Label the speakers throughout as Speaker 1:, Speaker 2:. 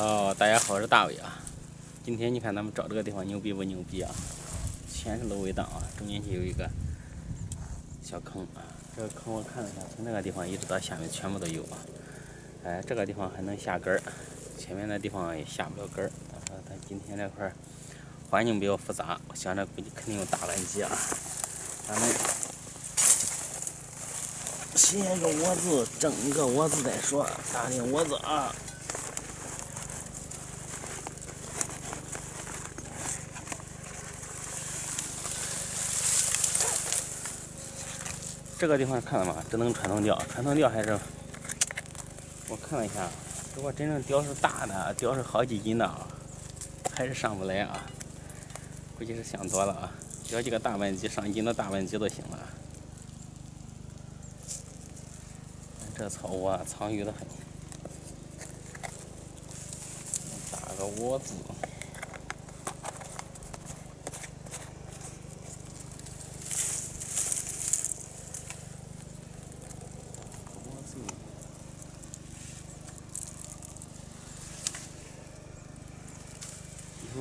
Speaker 1: 大家好，我是大伟啊。今天你看咱们找这个地方牛逼不牛逼啊？全是芦苇荡啊，中间就有一个小坑啊。这个坑我看了一下，从那个地方一直到下面全部都有啊。这个地方还能下根儿，前面的地方也下不了根儿。咱今天这块环境比较复杂，我想着估计肯定有大面积啊。咱们先个窝子，整一个窝子再说，搭点窝子啊。这个地方看了吗？只能传统钓，传统钓还是我看了一下，如果真正钓是大的，钓是好几斤的，还是上不来啊。估计是想多了啊，钓几个大板鲫上斤的大板鲫都行了。这草窝藏鱼的很，搭个窝子。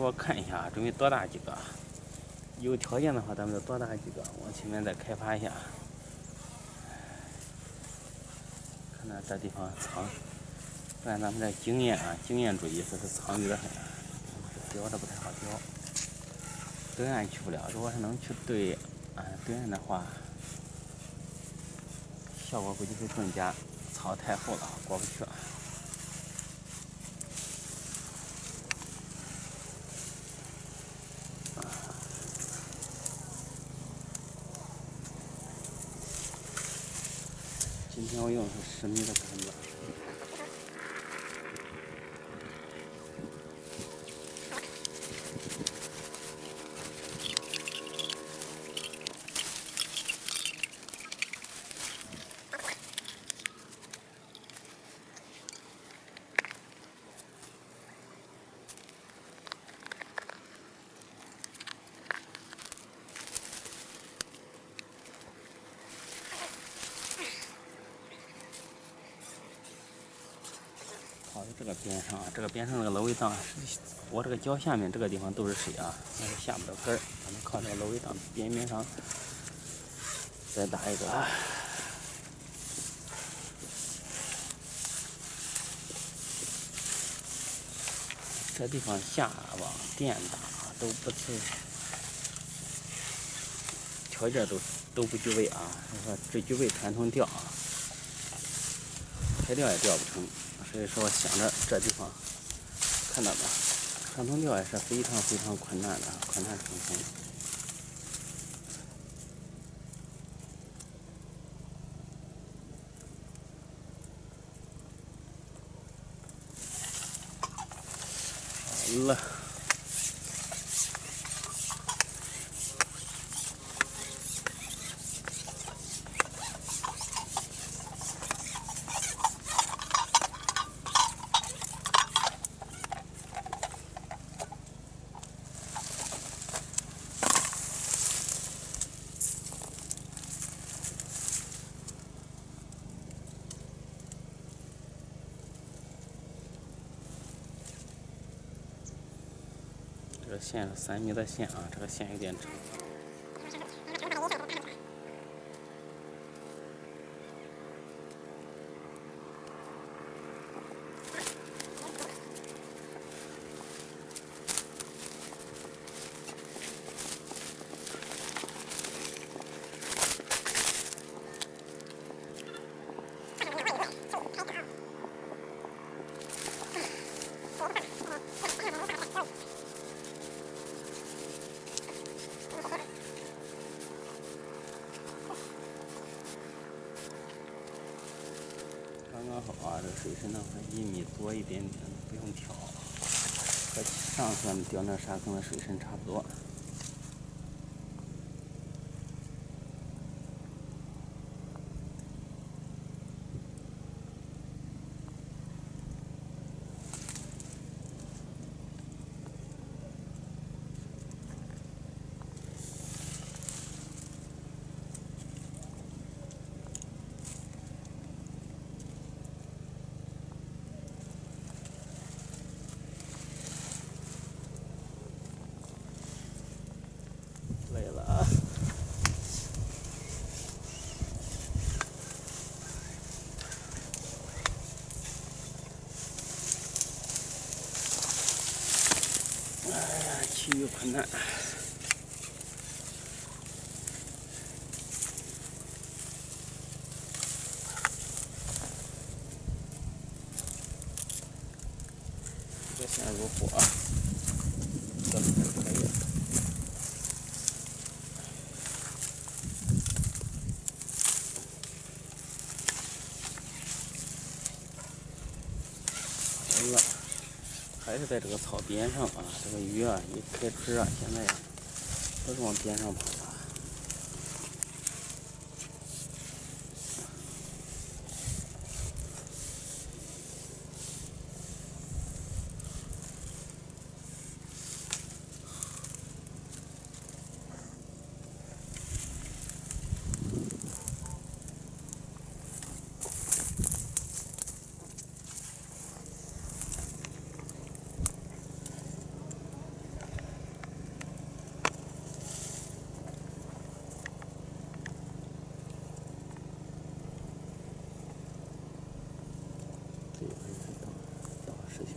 Speaker 1: 我看一下，准备多大几个？有条件的话，咱们就多大几个，往前面再开发一下。看到这地方藏，按咱们这经验啊，经验主义说是藏鱼的很，钓的不太好钓。对岸去不了，如果是能去对岸的话，效果估计会更佳。草太厚了，过不去。今天我用的是10米的杆子。好的，这个边上啊，这个边上这个芦苇荡，我这个脚下面这个地方都是水啊，但是下不了根儿。咱们靠这个芦苇荡边边上再打一个。这地方下网电打都不是条件都不具备啊，说只具备传统钓啊，台钓也钓不成。所以说我想着这地方看到吧，传统钓也是非常非常困难的，困难重重。好了。这个线是3米的线啊，这个线有点长。刚刚好啊，这水深的话1米多一点点，不用调，和上次咱们钓那沙坑的水深差不多。越困难。这线入伙，这是可以。好了，还是在这个草边上啊，这个鱼啊一开吃啊，现在呀都是往边上跑了。这一回是大事情。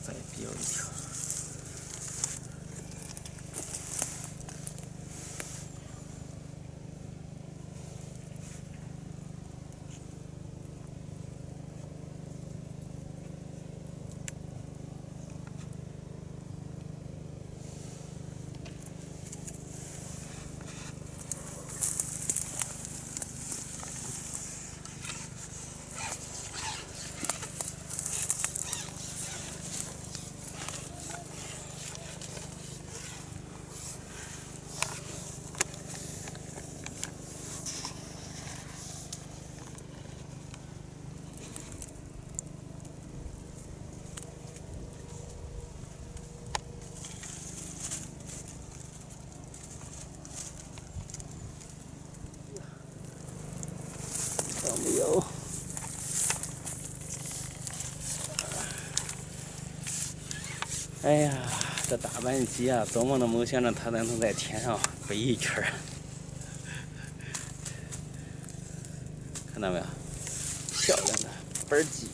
Speaker 1: 再标一条。有没有？哎呀，这大板鸡啊，做梦都没想着它能在天上飞一圈儿。看到没有？漂亮的板鸡。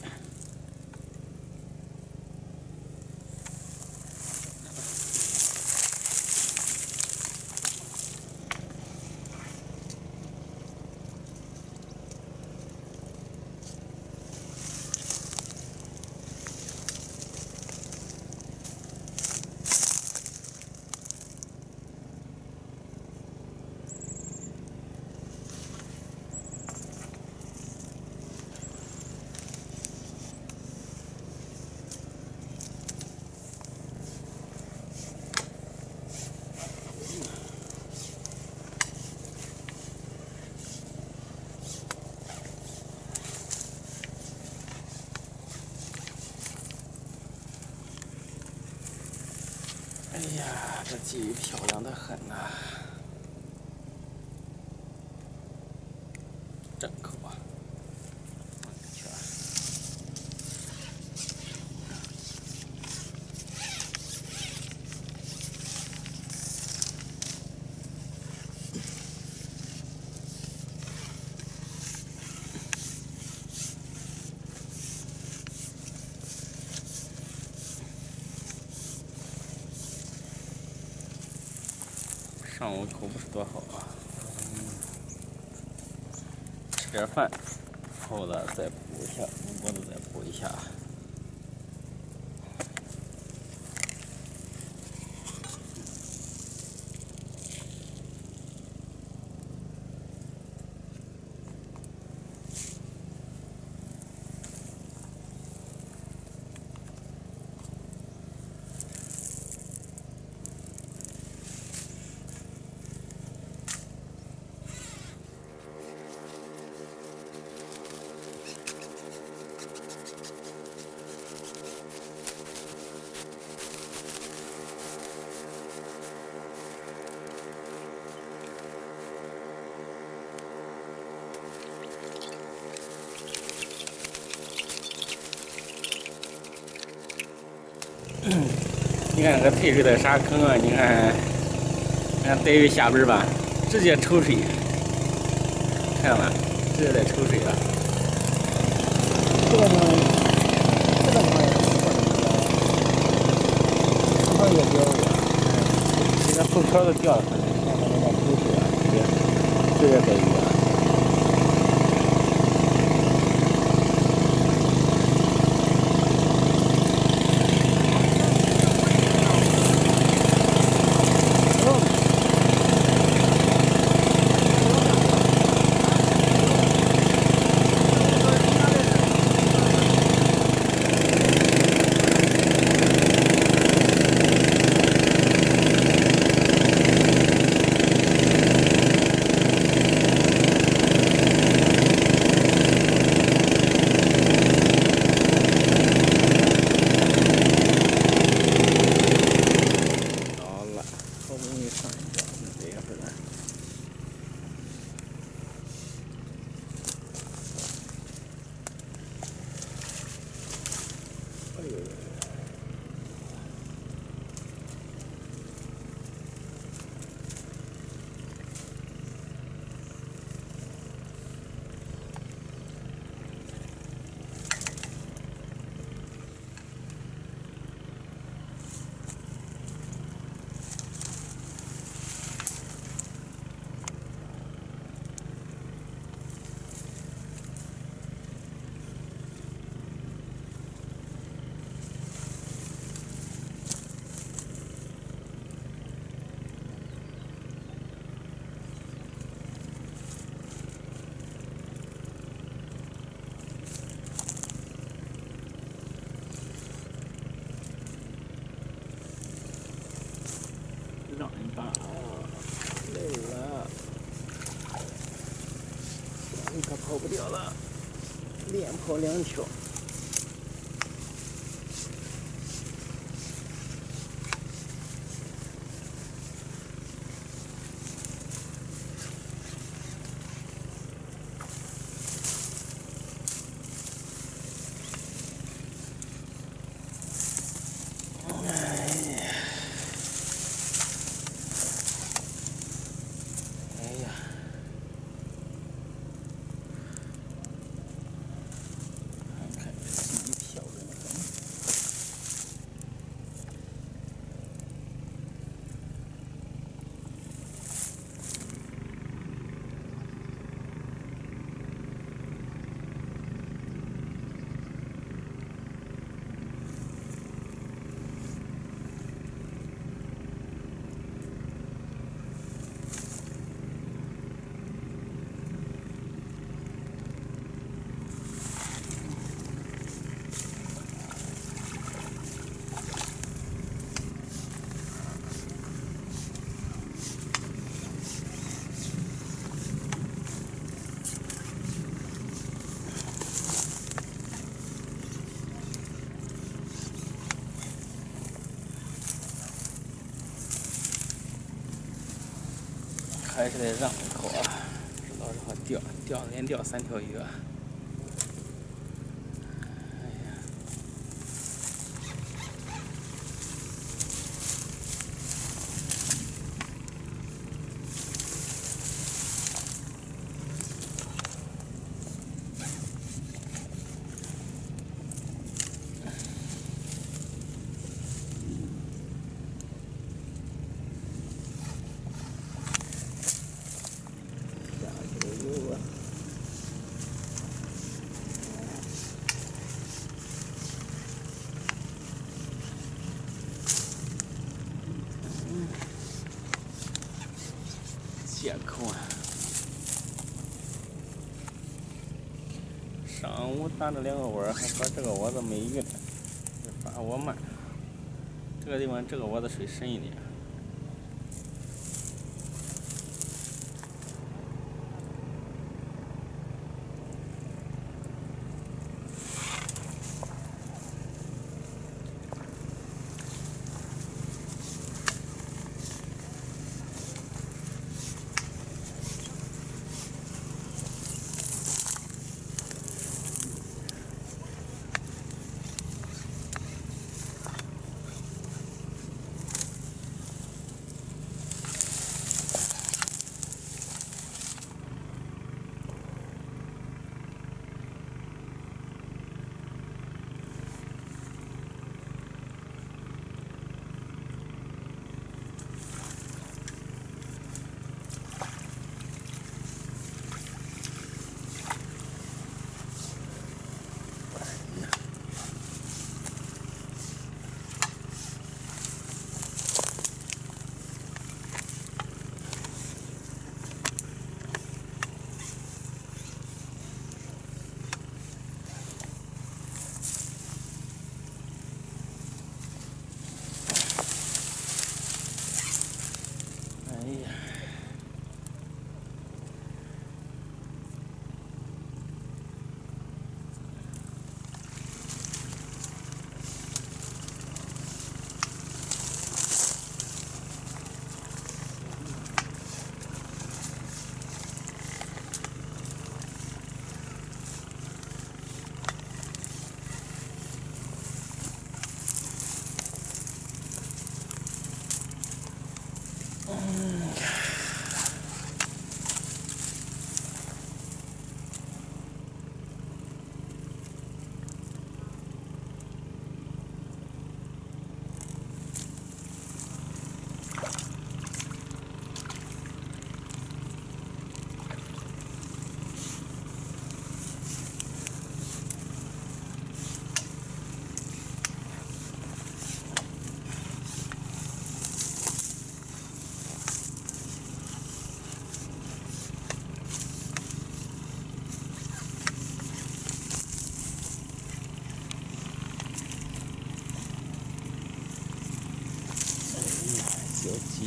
Speaker 1: 哎呀，这鸡漂亮的很呐、真口啊！上午口不是多好啊，吃点饭，后的再补一下，锅子再补一下。你看这个退水的沙坑啊，你看带鱼下边吧，直接抽水，看吧，直接在抽水了。
Speaker 2: 这个呢，这个地方也不错的，地方也标的，
Speaker 1: 这个后壳都掉了，看看人家抽水啊，直接带鱼啊。让一把累了，你可跑不掉了，连跑2条。还是得让一口啊，知道这话连钓3条鱼啊。监控啊！上午打了2个窝，还说这个窝子没鱼呢，发窝慢。这个地方这个窝子水深一点。几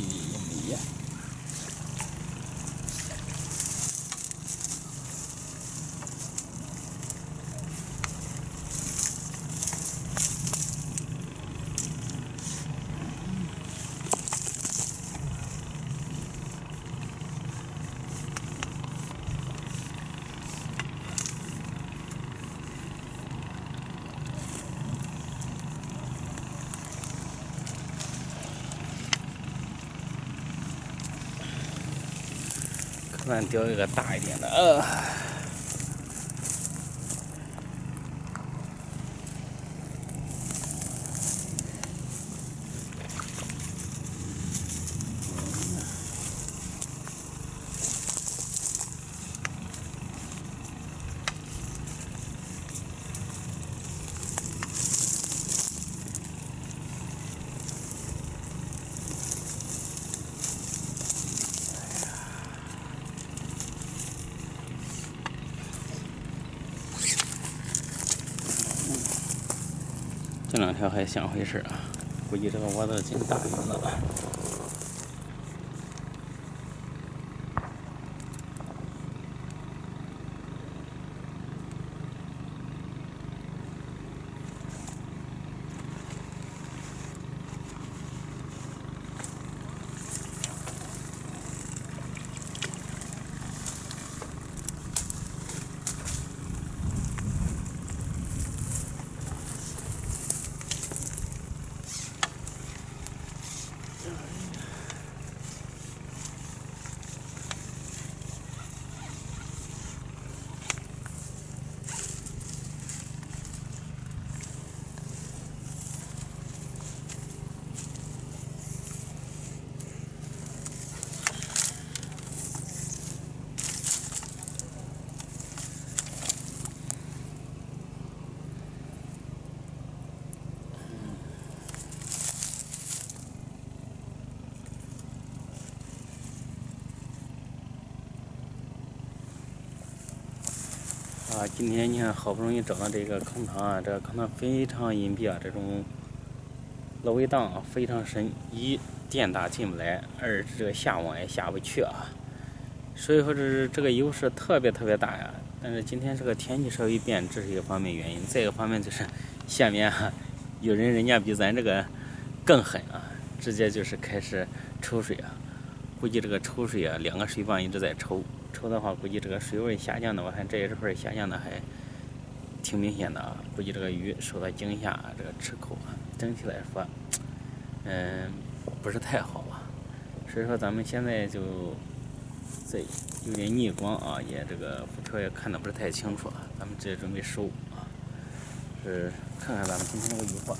Speaker 1: 一样。咱钓一个大一点的这两条还像回事啊，估计这个窝子进大鱼了。今天你看，好不容易找到这个坑塘啊，这个坑塘非常隐蔽啊，这种芦苇荡非常深，一电大进不来，二是这个下网也下不去啊，所以说这个优势特别大呀。但是今天这个天气稍微变，这是一个方面原因，再一个方面就是下面有人家比咱这个更狠啊，直接就是开始抽水啊，估计这个抽水啊，2个水泵一直在抽的话，估计这个水位下降的，我看这一会儿下降的还挺明显的啊。估计这个鱼受到惊吓，这个吃口整体来说，不是太好吧。所以说咱们现在就这有点逆光啊，也这个浮条也看得不是太清楚啊，咱们直接准备收啊，是看看咱们今天这个鱼货。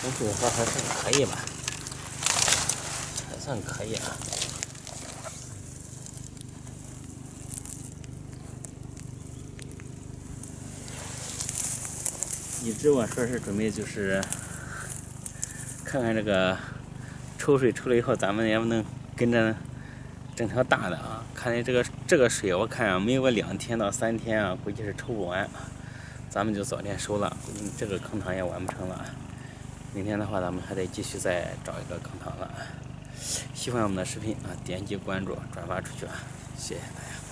Speaker 1: 整体来说还算可以吧，还算可以啊。一直我说是准备就是看看这个抽水抽了以后，咱们也不能跟着整条大的啊。看来这个水我看没有个2天到3天啊，估计是抽不完，咱们就早点收了。这个坑塘也完不成了。明天的话，咱们还得继续再找一个坑塘了。喜欢我们的视频啊，点击关注、转发出去啊，谢谢大家。